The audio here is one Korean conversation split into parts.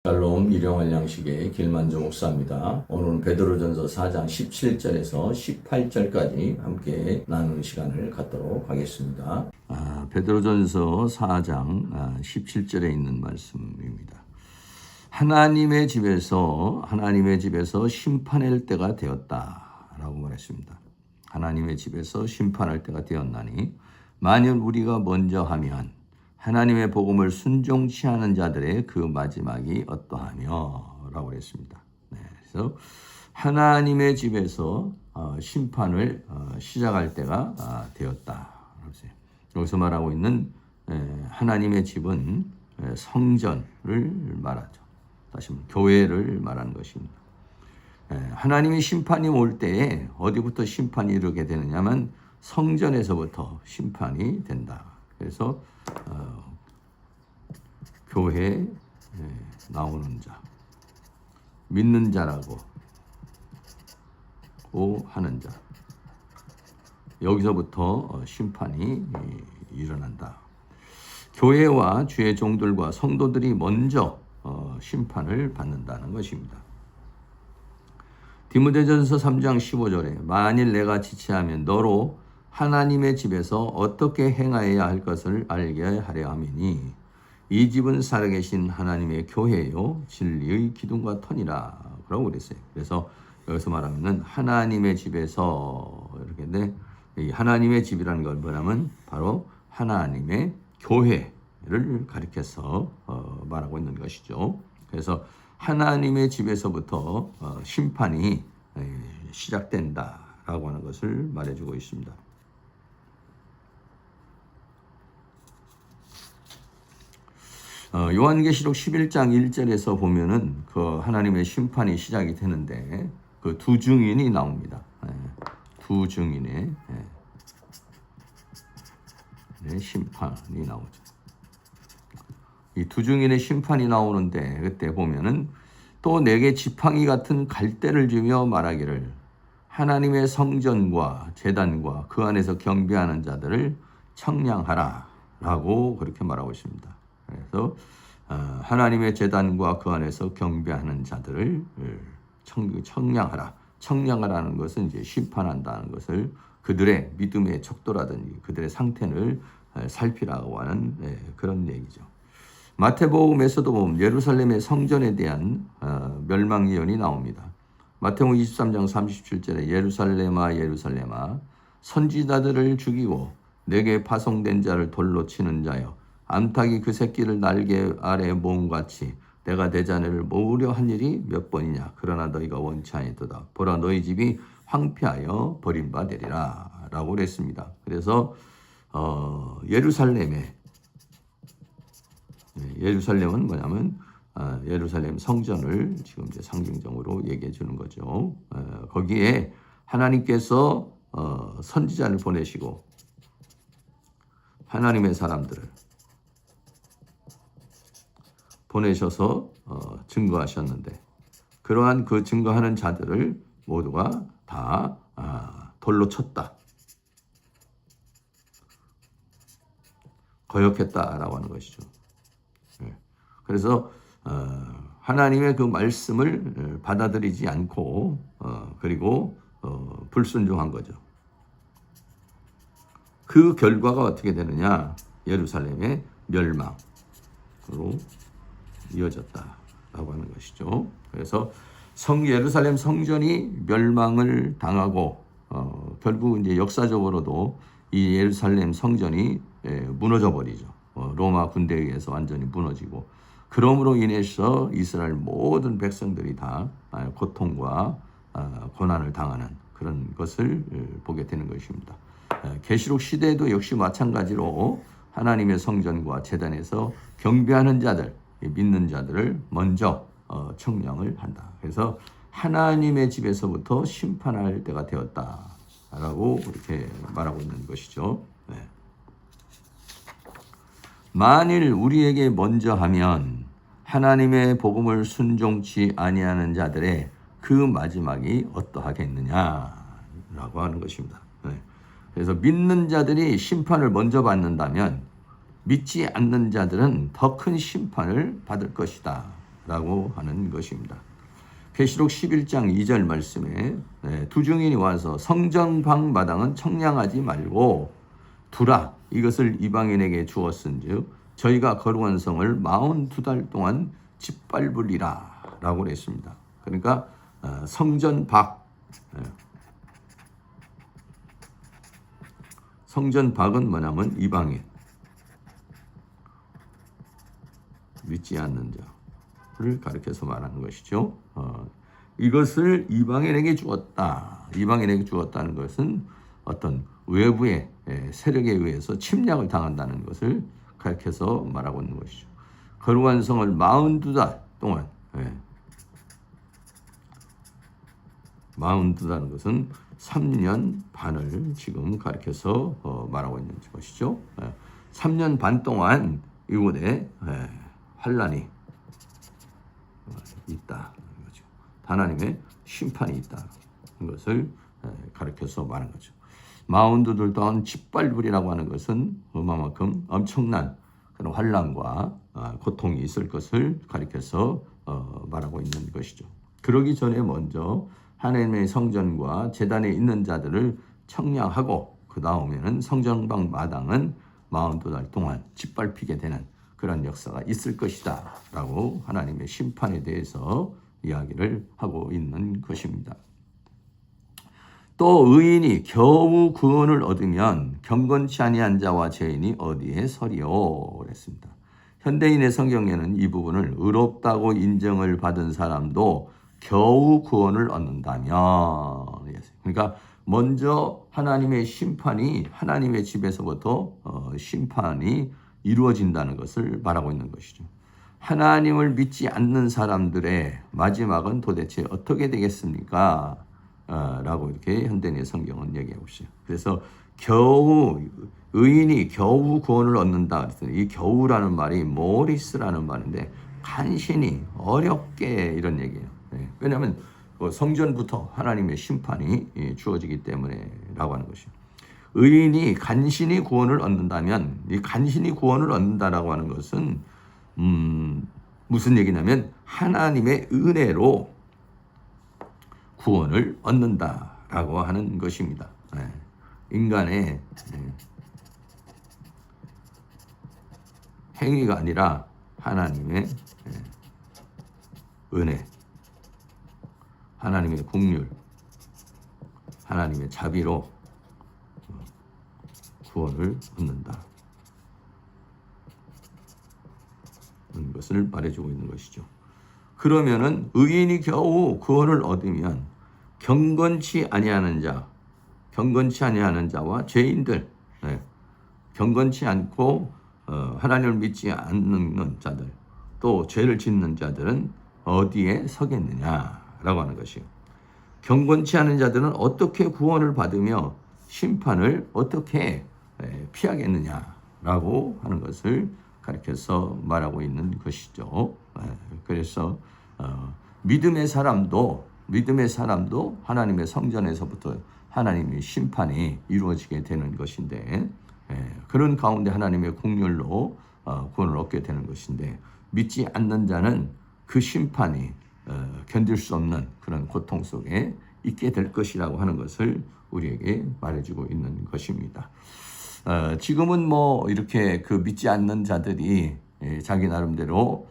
샬롬 일용할 양식의 길만조 목사입니다. 오늘은 베드로전서 4장 17절에서 18절까지 함께 나누는 시간을 갖도록 하겠습니다. 베드로전서 4장 17절에 있는 말씀입니다. 하나님의 집에서 심판할 때가 되었다라고 말했습니다. 하나님의 집에서 심판할 때가 되었나니 만일 우리가 먼저 하면 하나님의 복음을 순종치 않은 자들의 그 마지막이 어떠하며 라고 했습니다. 네, 그래서 하나님의 집에서 심판을 시작할 때가 되었다. 여기서 말하고 있는 하나님의 집은 성전을 말하죠. 다시 한번 교회를 말하는 것입니다. 하나님의 심판이 올 때에 어디부터 심판이 이르게 되느냐면 성전에서부터 심판이 된다. 그래서 교회에 나오는 자, 믿는 자라고 하는 자, 여기서부터 심판이 일어난다. 교회와 주의 종들과 성도들이 먼저 심판을 받는다는 것입니다. 디모데전서 3장 15절에 만일 내가 지체하면 너로 하나님의 집에서 어떻게 행하여야 할 것을 알게 하려 함이니 이 집은 살아계신 하나님의 교회요 진리의 기둥과 터니라 라고 그랬어요. 그래서 여기서 말하면 하나님의 집에서 이렇게 이 하나님의 집이라는 건 뭐냐면 바로 하나님의 교회를 가리켜서 말하고 있는 것이죠. 그래서 하나님의 집에서부터 심판이 시작된다라고 하는 것을 말해주고 있습니다. 요한계시록 11장 1절에서 보면은 그 하나님의 심판이 시작이 되는데 그 두 증인이 나옵니다. 두 증인의 심판이 나오죠. 이 두 증인의 심판이 나오는데 그때 보면은 또 내게 지팡이 같은 갈대를 주며 말하기를 하나님의 성전과 제단과 그 안에서 경배하는 자들을 청량하라 라고 그렇게 말하고 있습니다. 그래서 하나님의 제단과 그 안에서 경배하는 자들을 청량하라. 청량하라는 것은 이제 심판한다는 것을 그들의 믿음의 척도라든지 그들의 상태를 살피라고 하는 그런 얘기죠. 마태복음에서도 보면 예루살렘의 성전에 대한 멸망 예언이 나옵니다. 마태복음 23장 37절에 예루살렘아 예루살렘아 선지자들을 죽이고 내게 파송된 자를 돌로 치는 자여 암탉이 그 새끼를 날개 아래 모음같이 내가 내 자녀를 모으려 한 일이 몇 번이냐. 그러나 너희가 원치 아니도다. 보라 너희 집이 황폐하여 버림받으리라 라고 그랬습니다. 그래서 예루살렘은 뭐냐면 예루살렘 성전을 지금 이제 상징적으로 얘기해 주는 거죠. 거기에 하나님께서 선지자를 보내시고 하나님의 사람들을 보내셔서 증거하셨는데 그러한 그 증거하는 자들을 모두가 다 돌로 쳤다. 거역했다라고 하는 것이죠. 그래서 하나님의 그 말씀을 받아들이지 않고 그리고 불순종한 거죠. 그 결과가 어떻게 되느냐? 예루살렘의 멸망으로 이어졌다라고 하는 것이죠. 그래서 예루살렘 성전이 멸망을 당하고 결국 이제 역사적으로도 이 예루살렘 성전이 무너져 버리죠. 로마 군대에 의해서 완전히 무너지고 그러므로 인해서 이스라엘 모든 백성들이 다 고통과 고난을 당하는 그런 것을 보게 되는 것입니다. 계시록 시대에도 역시 마찬가지로 하나님의 성전과 제단에서 경배하는 자들, 믿는 자들을 먼저 청량을 한다. 그래서 하나님의 집에서부터 심판할 때가 되었다라고 이렇게 말하고 있는 것이죠. 만일 우리에게 먼저 하면 하나님의 복음을 순종치 아니하는 자들의 그 마지막이 어떠하겠느냐라고 하는 것입니다. 그래서 믿는 자들이 심판을 먼저 받는다면 믿지 않는 자들은 더 큰 심판을 받을 것이다 라고 하는 것입니다. 계시록 11장 2절 말씀에 두 증인이 와서 성전 방 마당은 청량하지 말고 두라, 이것을 이방인에게 주었은즉 저희가 거룩한 성을 42달 동안 짓밟으리라 라고 했습니다. 그러니까 성전 박은 뭐냐면 이방인, 믿지 않는 자를 가리켜서 말하는 것이죠. 이것을 이방인에게 주었다. 이방인에게 주었다는 것은 어떤 외부의 세력에 의해서 침략을 당한다는 것을 가리켜서 말하고 있는 것이죠. 거룩한 성을 42달 동안, 42달은 것은 3년 반을 지금 가리켜서 말하고 있는 것이죠. 3년 반 동안 이곳에 환란이 있다. 하나님의 심판이 있다. 것을 가리켜서 말하는 거죠. 42달 동안 짓밟으리라고 하는 것은 얼마만큼 엄청난 그런 환란과 고통이 있을 것을 가리켜서 말하고 있는 것이죠. 그러기 전에 먼저 하나님의 성전과 제단에 있는 자들을 청량하고 그 다음에는 성전방 마당은 42달 동안 짓밟히게 되는 그런 역사가 있을 것이다 라고 하나님의 심판에 대해서 이야기를 하고 있는 것입니다. 또 의인이 겨우 구원을 얻으면 경건치 아니한 자와 죄인이 어디에 서리요 그랬습니다. 현대인의 성경에는 이 부분을 의롭다고 인정을 받은 사람도 겨우 구원을 얻는다면, 그러니까 먼저 하나님의 심판이 하나님의 집에서부터 심판이 이루어진다는 것을 말하고 있는 것이죠. 하나님을 믿지 않는 사람들의 마지막은 도대체 어떻게 되겠습니까? 라고 이렇게 현대인의 성경은 얘기하고 있어요. 그래서 겨우 의인이 겨우 구원을 얻는다 그랬더니 이 겨우라는 말이 모리스라는 말인데 간신히 어렵게 이런 얘기예요. 왜냐하면 성전부터 하나님의 심판이 주어지기 때문에 라고 하는 것이죠. 의인이 간신히 구원을 얻는다면 이 간신히 구원을 얻는다라고 하는 것은 무슨 얘기냐면 하나님의 은혜로 구원을 얻는다라고 하는 것입니다. 인간의 행위가 아니라 하나님의 은혜, 하나님의 긍휼, 하나님의 자비로 구원을 얻는다. 것을 말해주고 있는 것이죠. 그러면은 의인이 겨우 구원을 얻으면 경건치 아니하는 자와 죄인들, 경건치 않고 하나님을 믿지 않는 자들, 또 죄를 짓는 자들은 어디에 서겠느냐라고 하는 것이요. 경건치 않은 자들은 어떻게 구원을 받으며 심판을 어떻게 피하겠느냐라고 하는 것을 가르쳐서 말하고 있는 것이죠. 그래서 믿음의 사람도 하나님의 성전에서부터 하나님의 심판이 이루어지게 되는 것인데 그런 가운데 하나님의 긍휼로 구원을 얻게 되는 것인데 믿지 않는 자는 그 심판이 견딜 수 없는 그런 고통 속에 있게 될 것이라고 하는 것을 우리에게 말해주고 있는 것입니다. 지금은 뭐 이렇게 그 믿지 않는 자들이 자기 나름대로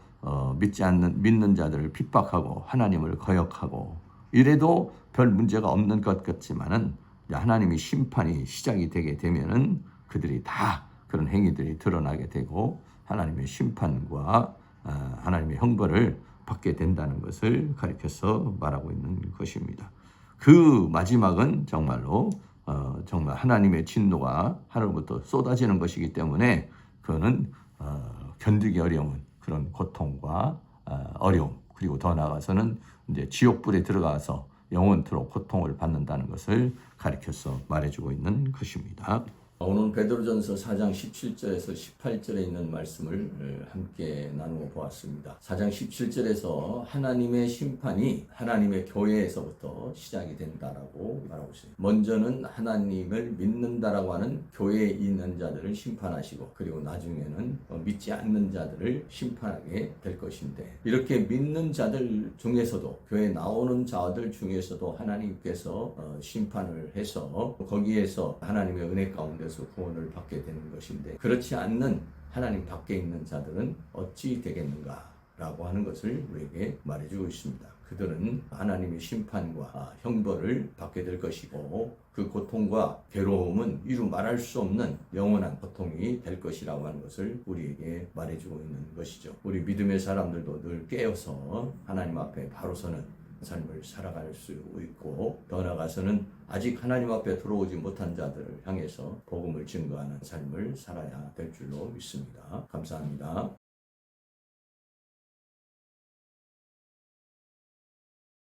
믿는 자들을 핍박하고 하나님을 거역하고 이래도 별 문제가 없는 것 같지만은 하나님의 심판이 시작이 되게 되면은 그들이 다 그런 행위들이 드러나게 되고 하나님의 심판과 하나님의 형벌을 받게 된다는 것을 가리켜서 말하고 있는 것입니다. 그 마지막은 정말로 정말 하나님의 진노가 하늘부터 쏟아지는 것이기 때문에 그거는 견디기 어려운 그런 고통과 어려움 그리고 더 나아가서는 이제 지옥불에 들어가서 영원토록 고통을 받는다는 것을 가리켜서 말해주고 있는 것입니다. 오늘 베드로전서 4장 17절에서 18절에 있는 말씀을 함께 나누어 보았습니다. 4장 17절에서 하나님의 심판이 하나님의 교회에서부터 시작이 된다라고 말하고 있습니다. 먼저는 하나님을 믿는다라고 하는 교회에 있는 자들을 심판하시고, 그리고 나중에는 믿지 않는 자들을 심판하게 될 것인데, 이렇게 믿는 자들 중에서도, 교회에 나오는 자들 중에서도 하나님께서 심판을 해서 거기에서 하나님의 은혜 가운데서 구원을 받게 되는 것인데, 그렇지 않는 하나님 밖에 있는 자들은 어찌 되겠는가 라고 하는 것을 우리에게 말해주고 있습니다. 그들은 하나님의 심판과 형벌을 받게 될 것이고, 그 고통과 괴로움은 이루 말할 수 없는 영원한 고통이 될 것이라고 하는 것을 우리에게 말해주고 있는 것이죠. 우리 믿음의 사람들도 늘 깨어서 하나님 앞에 바로 서는 삶을 살아갈 수 있고, 더 나아가서는 아직 하나님 앞에 들어오지 못한 자들을 향해서 복음을 증거하는 삶을 살아야 될 줄로 믿습니다. 감사합니다.